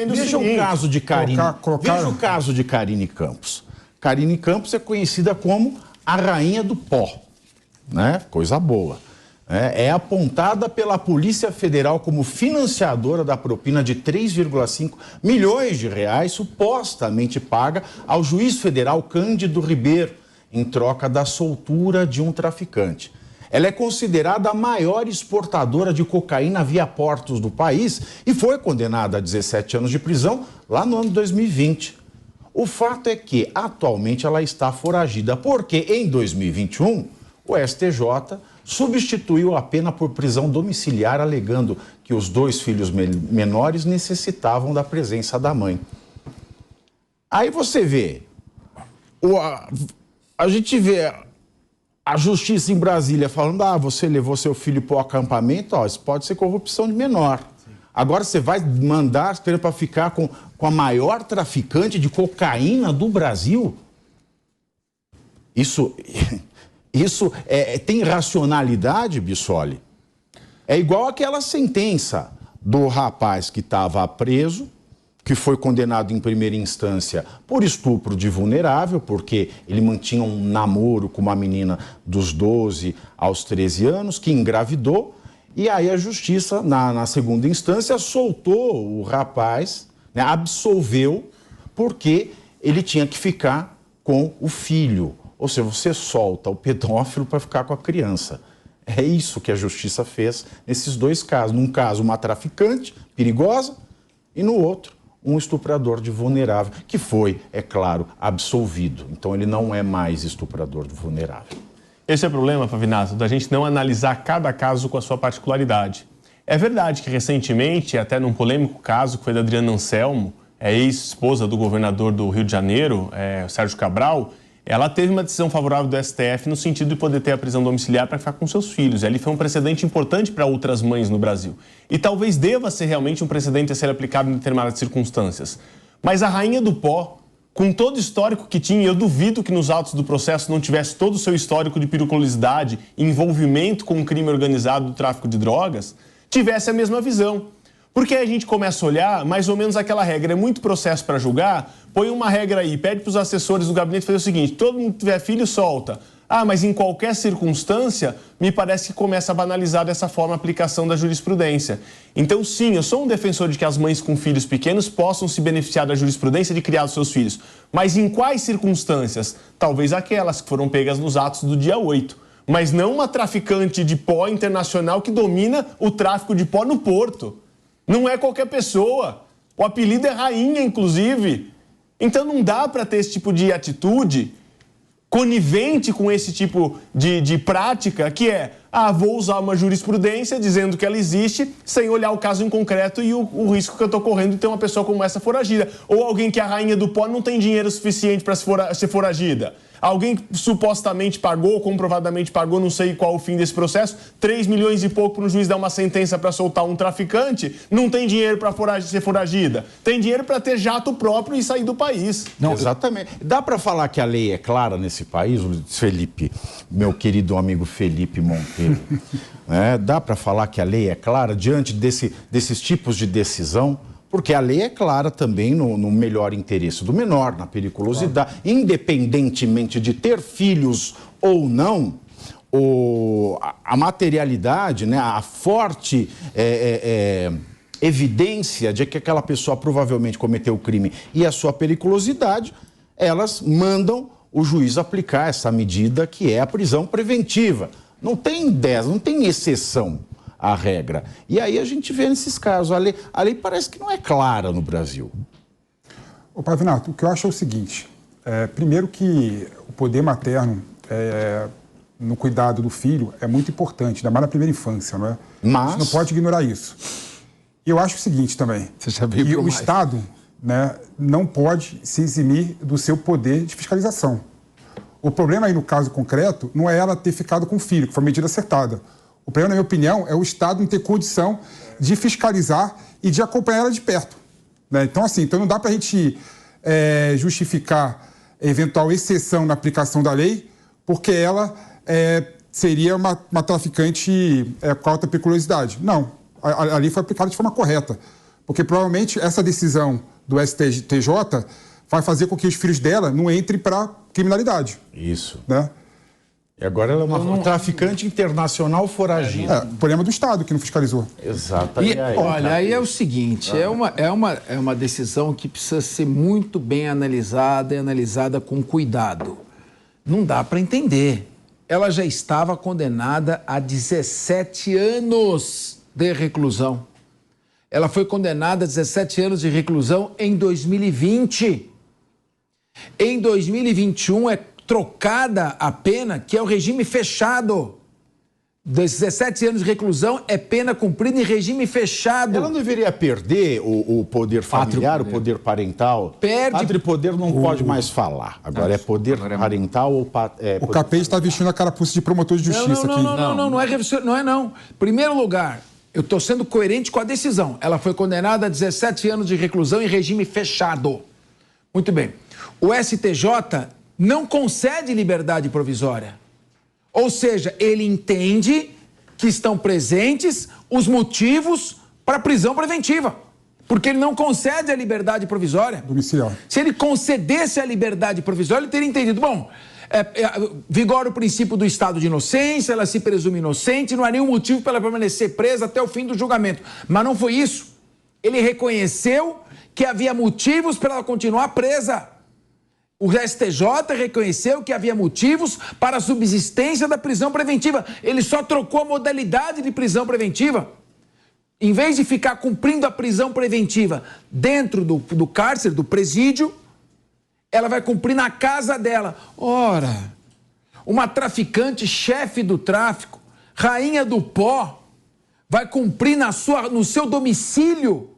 Veja o caso de Karine. Veja o caso de Karine Campos. Karine Campos é conhecida como a rainha do pó, né? Coisa boa. É apontada pela Polícia Federal como financiadora da propina de 3,5 milhões de reais, supostamente paga ao juiz federal Cândido Ribeiro, em troca da soltura de um traficante. Ela é considerada a maior exportadora de cocaína via portos do país e foi condenada a 17 anos de prisão lá no ano de 2020. O fato é que, atualmente, ela está foragida, porque em 2021, o STJ substituiu a pena por prisão domiciliar, alegando que os 2 filhos menores necessitavam da presença da mãe. Aí você vê, a gente vê a justiça em Brasília falando, você levou seu filho para o acampamento, isso pode ser corrupção de menor. Agora você vai mandar para ficar com a maior traficante de cocaína do Brasil? Isso tem racionalidade, Bissoli? É igual aquela sentença do rapaz que estava preso, que foi condenado em primeira instância por estupro de vulnerável, porque ele mantinha um namoro com uma menina dos 12 aos 13 anos, que engravidou, e aí a justiça, na segunda instância, soltou o rapaz, né, absolveu, porque ele tinha que ficar com o filho. Ou seja, você solta o pedófilo para ficar com a criança. É isso que a justiça fez nesses 2 casos. Num caso, uma traficante perigosa e no outro, um estuprador de vulnerável, que foi, é claro, absolvido. Então, ele não é mais estuprador de vulnerável. Esse é o problema, Pavinato, da gente não analisar cada caso com a sua particularidade. É verdade que, recentemente, até num polêmico caso que foi da Adriana Anselmo, ex-esposa do governador do Rio de Janeiro, o Sérgio Cabral, ela teve uma decisão favorável do STF no sentido de poder ter a prisão domiciliar para ficar com seus filhos. Ali foi um precedente importante para outras mães no Brasil. E talvez deva ser realmente um precedente a ser aplicado em determinadas circunstâncias. Mas a rainha do pó, com todo o histórico que tinha, eu duvido que nos autos do processo não tivesse todo o seu histórico de periculosidade e envolvimento com o crime organizado do tráfico de drogas, tivesse a mesma visão. Porque aí a gente começa a olhar mais ou menos aquela regra, é muito processo para julgar, põe uma regra aí, pede para os assessores do gabinete fazer o seguinte, todo mundo que tiver filho, solta. Mas em qualquer circunstância, me parece que começa a banalizar dessa forma a aplicação da jurisprudência. Então, sim, eu sou um defensor de que as mães com filhos pequenos possam se beneficiar da jurisprudência de criar os seus filhos. Mas em quais circunstâncias? Talvez aquelas que foram pegas nos atos do dia 8. Mas não uma traficante de pó internacional que domina o tráfico de pó no Porto. Não é qualquer pessoa. O apelido é rainha, inclusive. Então não dá para ter esse tipo de atitude conivente com esse tipo de prática, que é, vou usar uma jurisprudência dizendo que ela existe, sem olhar o caso em concreto e o risco que eu estou correndo de ter uma pessoa como essa foragida. Ou alguém que é a rainha do pó não tem dinheiro suficiente para ser foragida. Alguém que supostamente pagou, comprovadamente pagou, não sei qual o fim desse processo, 3 milhões e pouco para o juiz dar uma sentença para soltar um traficante, não tem dinheiro para ser foragida. Tem dinheiro para ter jato próprio e sair do país. Não, exatamente. Dá para falar que a lei é clara nesse país, Felipe, meu querido amigo Felipe Monteiro? Dá para falar que a lei é clara diante desses tipos de decisão? Porque a lei é clara também no melhor interesse do menor, na periculosidade, independentemente de ter filhos ou não, a materialidade, né, a forte evidência de que aquela pessoa provavelmente cometeu o crime e a sua periculosidade, elas mandam o juiz aplicar essa medida que é a prisão preventiva. Não tem exceção a regra. E aí a gente vê nesses casos, a lei parece que não é clara no Brasil. Ô, Pavinato, o que eu acho é o seguinte, primeiro que o poder materno no cuidado do filho é muito importante, ainda mais na primeira infância, não é? Mas... Você não pode ignorar isso. E eu acho o seguinte também, que o Estado, né, não pode se eximir do seu poder de fiscalização. O problema aí, no caso concreto, não é ela ter ficado com o filho, que foi a medida acertada. O problema, na minha opinião, é o Estado não ter condição de fiscalizar e de acompanhar ela de perto, né? Então, assim, não dá para a gente justificar eventual exceção na aplicação da lei, porque ela seria uma traficante com alta periculosidade. Não, a lei foi aplicada de forma correta, Porque provavelmente essa decisão do STJ vai fazer com que os filhos dela não entrem para criminalidade. Isso. Né? E agora ela é uma traficante internacional foragida. O problema do Estado que não fiscalizou. Exato. E, olha, aí é o seguinte, é uma decisão que precisa ser muito bem analisada e analisada com cuidado. Não dá para entender. Ela já estava condenada a 17 anos de reclusão. Ela foi condenada a 17 anos de reclusão em 2020. Em 2021 é trocada a pena, que é o regime fechado. 17 anos de reclusão é pena cumprida em regime fechado. Ela não deveria perder o poder familiar, o poder parental? Perde. Pátrio-poder não pode mais falar. Agora é poder parental ou... O Capês está vestindo a carapuça de promotor de justiça aqui. Não é não. Primeiro lugar, eu estou sendo coerente com a decisão. Ela foi condenada a 17 anos de reclusão em regime fechado. Muito bem. O STJ não concede liberdade provisória. Ou seja, ele entende que estão presentes os motivos para a prisão preventiva. Porque ele não concede a liberdade provisória. Domiciliar. Se ele concedesse a liberdade provisória, ele teria entendido. Bom, vigora o princípio do estado de inocência, ela se presume inocente, não há nenhum motivo para ela permanecer presa até o fim do julgamento. Mas não foi isso. Ele reconheceu que havia motivos para ela continuar presa. O STJ reconheceu que havia motivos para a subsistência da prisão preventiva. Ele só trocou a modalidade de prisão preventiva. Em vez de ficar cumprindo a prisão preventiva dentro do cárcere, do presídio, ela vai cumprir na casa dela. Ora, uma traficante, chefe do tráfico, rainha do pó, vai cumprir no seu domicílio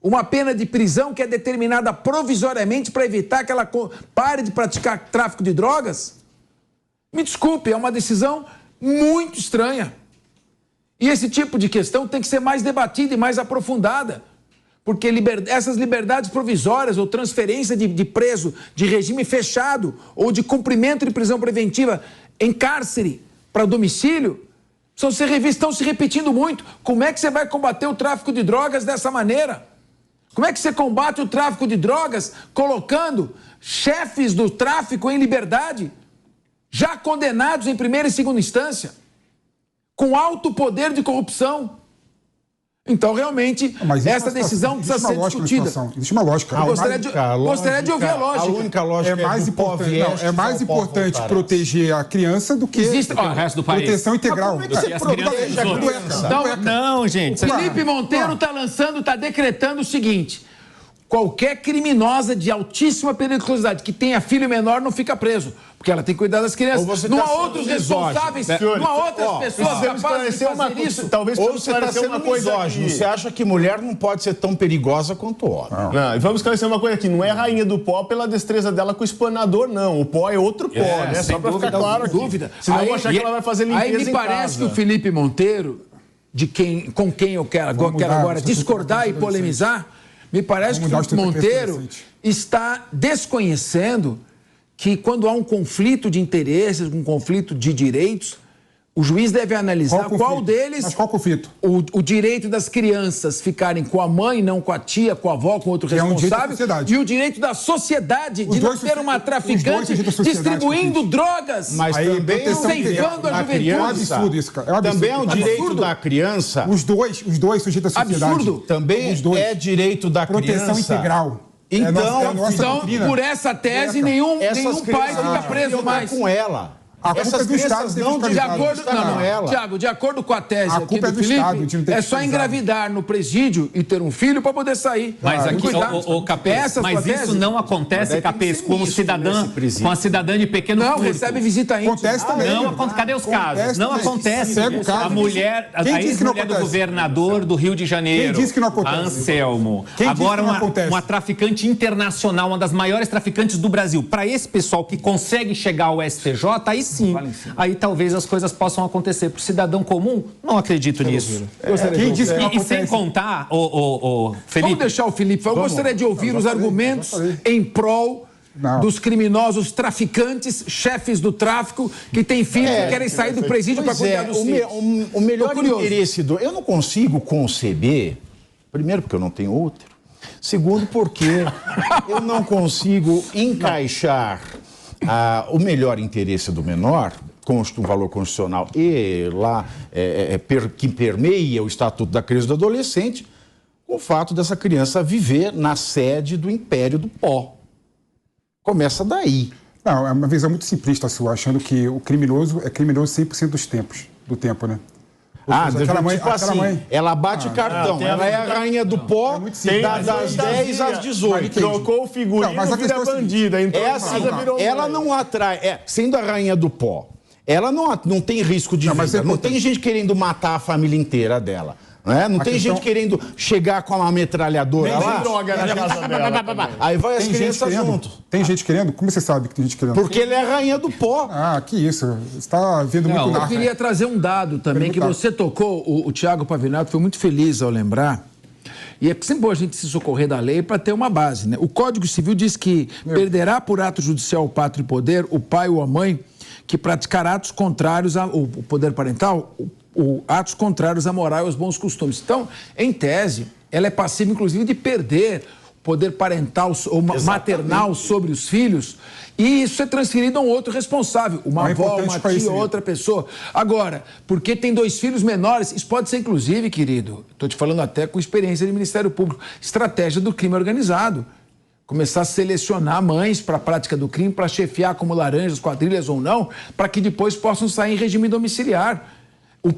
uma pena de prisão que é determinada provisoriamente para evitar que ela pare de praticar tráfico de drogas? Me desculpe, é uma decisão muito estranha. E esse tipo de questão tem que ser mais debatida e mais aprofundada. Porque essas liberdades provisórias ou transferência de preso de regime fechado ou de cumprimento de prisão preventiva em cárcere para domicílio estão se repetindo muito. Como é que você vai combater o tráfico de drogas dessa maneira? Como é que você combate o tráfico de drogas colocando chefes do tráfico em liberdade, já condenados em primeira e segunda instância, com alto poder de corrupção? Então, realmente, essa decisão precisa ser discutida. Existe uma lógica. Gostaria de ouvir a lógica. A única lógica é mais importante proteger a criança do que o resto do país. Proteção integral. Não, gente. Felipe Monteiro está decretando o seguinte: qualquer criminosa de altíssima periculosidade que tenha filho menor não fica preso, porque ela tem que cuidar das crianças. Não há outros responsáveis, não há outras pessoas capazes de fazer isso. Talvez ou você está sendo misógino. Você acha que mulher não pode ser tão perigosa quanto homem. Não, e vamos esclarecer uma coisa aqui. Não é a rainha do pó pela destreza dela com o espanador, não. O pó é outro pó, né? Só para ficar claro aqui. Dúvida. Senão eu vou achar que ela vai fazer limpeza em casa. Aí me parece que o Felipe Monteiro, com quem eu quero agora discordar e polemizar, me parece que o Felipe Monteiro está desconhecendo que quando há um conflito de interesses, um conflito de direitos, o juiz deve analisar qual deles... Mas qual conflito? O direito das crianças ficarem com a mãe, não com a tia, com a avó, com outro responsável. E o direito da sociedade de não ter uma traficante distribuindo drogas, mas também ceifando a juventude. É um absurdo isso, cara. Também é um direito da criança. Os dois sujeitos à sociedade. Absurdo. Também é direito da criança. Proteção integral. Então, por essa tese, nenhum pai fica preso mais. Com ela. A culpa é do Estado. De acordo com a tese aqui do Felipe, é só engravidar no presídio e ter um filho para poder sair. Mas aqui, Capês, mas isso não acontece, Capês, com a cidadã de pequeno furto. Não, recebe visita íntima. Acontece também. Cadê os casos? Não acontece. A mulher, a ex-mulher do governador do Rio de Janeiro, quem disse que não acontece? A Anselmo. Agora uma traficante internacional, uma das maiores traficantes do Brasil. Para esse pessoal que consegue chegar ao STJ, aí sim, aí talvez as coisas possam acontecer. Para o cidadão comum, não acredito nisso. Quem disse que não acontece? E sem contar, Felipe... Vamos deixar o Felipe. Eu gostaria de ouvir os argumentos em prol dos criminosos traficantes, chefes do tráfico, que têm filhos que querem sair do presídio para cuidar dos filhos. O melhor interesse do... Eu não consigo conceber Primeiro, porque eu não tenho útero. Segundo, porque eu não consigo encaixar o melhor interesse do menor, consta um valor constitucional e lá que permeia o Estatuto da Criança e do Adolescente, com o fato dessa criança viver na sede do império do pó. Começa daí. Não, é uma visão muito simplista sua, achando que o criminoso é criminoso 100% do tempo, né? Ela bate cartão, ela é a rainha do pó, das 10 às 18. Trocou o figurino, mas vira bandida. Ela não atrai, sendo a rainha do pó, ela não tem risco de vida. Não tem gente querendo matar a família inteira dela. Não tem gente querendo chegar com uma metralhadora lá. Droga na casa dela. Aí vai as crianças junto. Tem gente querendo? Como você sabe que tem gente querendo? Porque ele é a rainha do pó. Que isso. Você está vendo muito narco. Eu queria trazer um dado também que você tocou, o Thiago Pavinato foi muito feliz ao lembrar. E é sempre bom a gente se socorrer da lei para ter uma base, né? O Código Civil diz que perderá por ato judicial o pátrio e poder o pai ou a mãe que praticar atos contrários ao poder parental, atos contrários à moral e aos bons costumes. Então, em tese, ela é passiva, inclusive, de perder o poder parental ou maternal sobre os filhos, e isso é transferido a um outro responsável, uma avó, uma tia, outra pessoa. Agora, porque tem 2 filhos menores, isso pode ser, inclusive, querido, estou te falando até com experiência de Ministério Público, estratégia do crime organizado. Começar a selecionar mães para a prática do crime, para chefiar como laranjas, quadrilhas ou não, para que depois possam sair em regime domiciliar.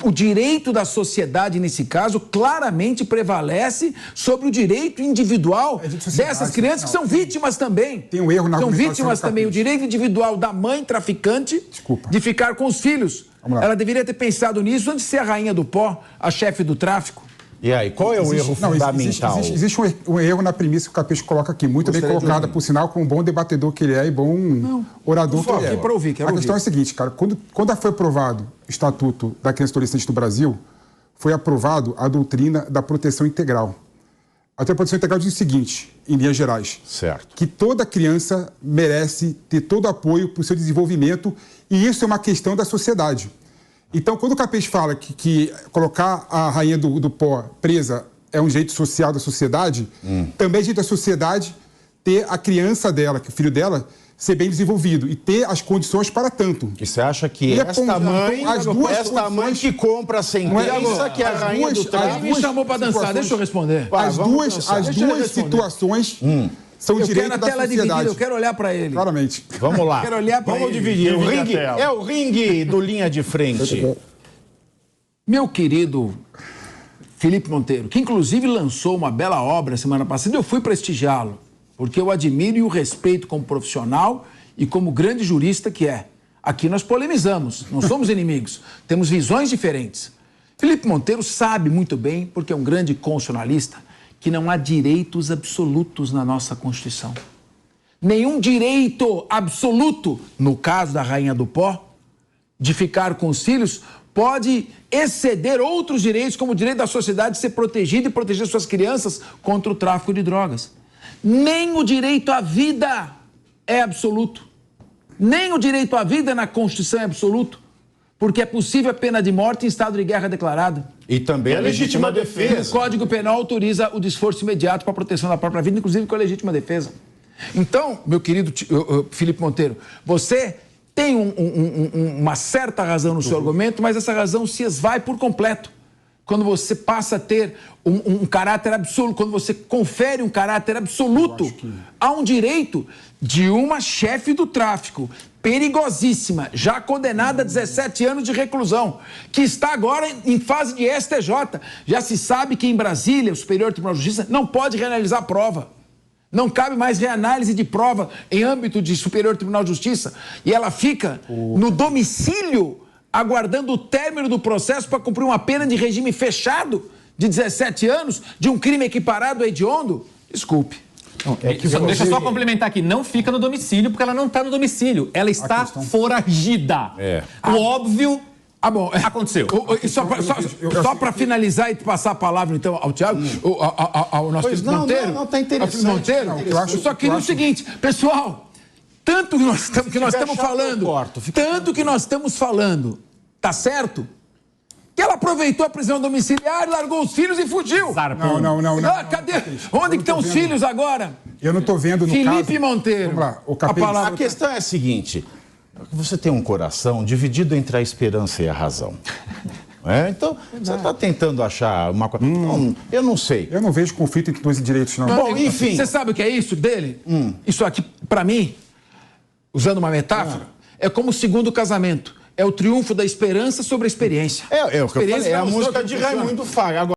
O direito da sociedade, nesse caso, claramente prevalece sobre o direito individual dessas crianças que são vítimas também. Tem um erro na São vítimas também. O direito individual da mãe traficante de ficar com os filhos. Ela deveria ter pensado nisso antes de ser a rainha do pó, a chefe do tráfico. E aí, qual é o erro fundamental? Existe um erro na premissa que o Capês coloca aqui, muito bem colocada, por sinal, com um bom debatedor que ele é e bom orador que ele é. A questão é a seguinte, cara, quando foi aprovado o Estatuto da Criança e Adolescente do Brasil, foi aprovado a doutrina da proteção integral. A proteção integral diz o seguinte, em linhas gerais, que toda criança merece ter todo apoio para o seu desenvolvimento e isso é uma questão da sociedade. Então, quando o Capês fala que colocar a rainha do pó presa é um direito social da sociedade, também é direito da sociedade ter a criança dela, que o filho dela, ser bem desenvolvido e ter as condições para tanto. E você acha que esta mãe que compra sem pensa que é a rainha do tráfico... me chamou para dançar, deixa eu responder. As duas situações... São direitos da sociedade. Dividida, eu quero olhar para ele. Claramente. Vamos lá. Quero olhar para ele. Vamos dividir. O ringue do linha de frente. Meu querido Felipe Monteiro, que inclusive lançou uma bela obra semana passada, eu fui prestigiá-lo, porque eu admiro e o respeito como profissional e como grande jurista que é. Aqui nós polemizamos, não somos inimigos, temos visões diferentes. Felipe Monteiro sabe muito bem, porque é um grande constitucionalista, que não há direitos absolutos na nossa Constituição. Nenhum direito absoluto, no caso da rainha do pó, de ficar com os filhos, pode exceder outros direitos, como o direito da sociedade de ser protegida e proteger suas crianças contra o tráfico de drogas. Nem o direito à vida é absoluto. Nem o direito à vida na Constituição é absoluto. Porque é possível a pena de morte em estado de guerra declarada. E também a legítima defesa. O Código Penal autoriza o desforço imediato para a proteção da própria vida, inclusive com a legítima defesa. Então, meu querido Felipe Monteiro, você tem uma certa razão no seu argumento, mas essa razão se esvai por completo. Quando você passa a ter um caráter absoluto, quando você confere um caráter absoluto a um direito de uma chefe do tráfico, perigosíssima, já condenada a 17 anos de reclusão, que está agora em fase de STJ. Já se sabe que em Brasília, o Superior Tribunal de Justiça não pode reanalisar a prova. Não cabe mais reanálise de prova em âmbito de Superior Tribunal de Justiça. E ela fica no domicílio, aguardando o término do processo para cumprir uma pena de regime fechado de 17 anos de um crime equiparado a hediondo. Desculpe. Deixa eu só complementar aqui. Não fica no domicílio, porque ela não está no domicílio. Ela está foragida. O óbvio aconteceu. Só para finalizar e passar a palavra, então, ao Thiago, ao nosso Felipe Monteiro. Não, está interessante. Monteiro, eu só queria o seguinte, pessoal, tanto que nós estamos falando, tá certo? Que ela aproveitou a prisão domiciliar, largou os filhos e fugiu. Não. Cadê? Onde que estão os filhos agora? Eu não estou vendo no Felipe Monteiro. Vamos lá, a questão é a seguinte: você tem um coração dividido entre a esperança e a razão. Então, você está tentando achar uma coisa. Eu não sei. Eu não vejo conflito entre dois direitos, não. Bom, enfim. Você sabe o que é isso dele? Isso aqui, para mim, usando uma metáfora, é como o segundo casamento. É o triunfo da esperança sobre a experiência. É o que eu falei, é a música de Raimundo Faga.